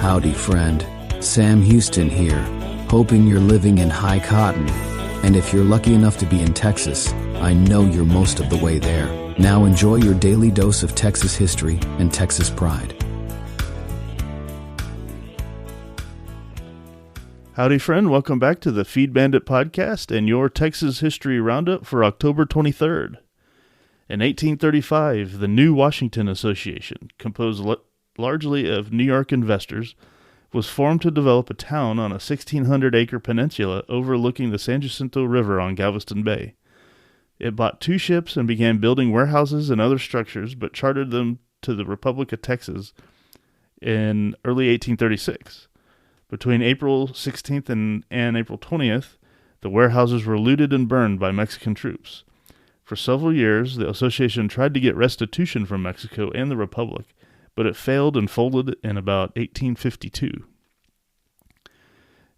Howdy, friend. Sam Houston here, hoping you're living in high cotton. And if you're lucky enough to be in Texas, I know you're most of the way there. Now enjoy your daily dose of Texas history and Texas pride. Howdy, friend. Welcome back to the Feed Bandit podcast and your Texas History Roundup for October 23rd. In 1835, the New Washington Association, composed largely of New York investors, was formed to develop a town on a 1,600-acre peninsula overlooking the San Jacinto River on Galveston Bay. It bought 2 ships and began building warehouses and other structures, but chartered them to the Republic of Texas in early 1836. Between April 16th and April 20th, the warehouses were looted and burned by Mexican troops. For several years, the association tried to get restitution from Mexico and the Republic, but it failed and folded in about 1852.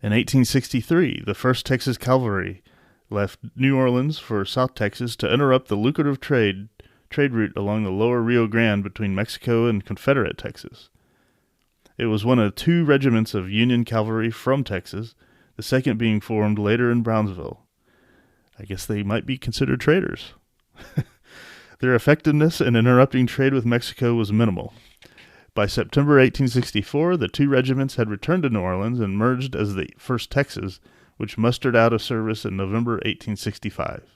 In 1863, the 1st Texas Cavalry left New Orleans for South Texas to interrupt the lucrative trade route along the lower Rio Grande between Mexico and Confederate Texas. It was one of 2 regiments of Union cavalry from Texas, the second being formed later in Brownsville. I guess they might be considered traitors. Their effectiveness in interrupting trade with Mexico was minimal. By September 1864, the 2 regiments had returned to New Orleans and merged as the 1st Texas, which mustered out of service in November 1865.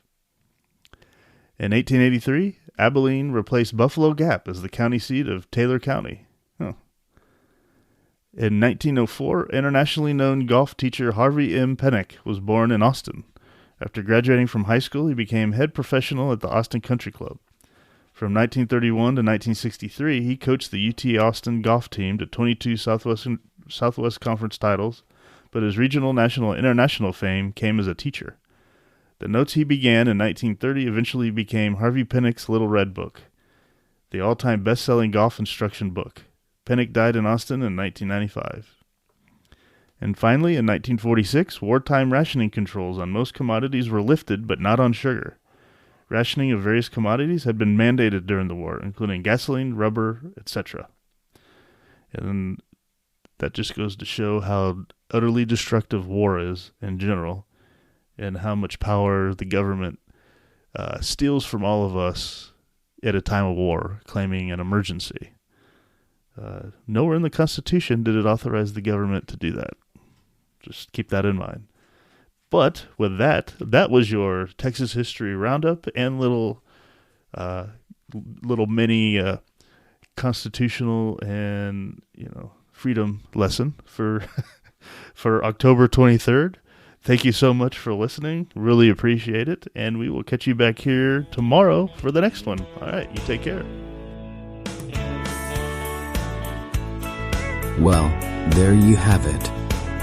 In 1883, Abilene replaced Buffalo Gap as the county seat of Taylor County. In 1904, internationally known golf teacher Harvey M. Pennock was born in Austin. After graduating from high school, he became head professional at the Austin Country Club. From 1931 to 1963, he coached the UT Austin golf team to 22 Southwest Conference titles, but his regional, national, and international fame came as a teacher. The notes he began in 1930 eventually became Harvey Pennock's Little Red Book, the all-time best-selling golf instruction book. Pennock died in Austin in 1995. And finally, in 1946, wartime rationing controls on most commodities were lifted, but not on sugar. Rationing of various commodities had been mandated during the war, including gasoline, rubber, etc. And that just goes to show how utterly destructive war is in general, and how much power the government steals from all of us at a time of war, claiming an emergency. Nowhere in the Constitution did it authorize the government to do that. Just keep that in mind. But with that was your Texas History Roundup and little mini constitutional and freedom lesson for for October 23rd. Thank you so much for listening. Really appreciate it, and we will catch you back here tomorrow for the next one. All right, you take care. Well, there you have it.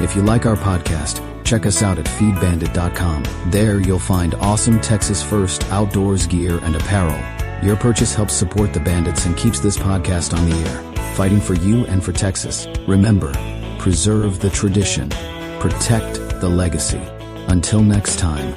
If you like our podcast, check us out at feedbandit.com. There you'll find awesome Texas First outdoors gear and apparel. Your purchase helps support the bandits and keeps this podcast on the air, fighting for you and for Texas. Remember, preserve the tradition, protect the legacy. Until next time.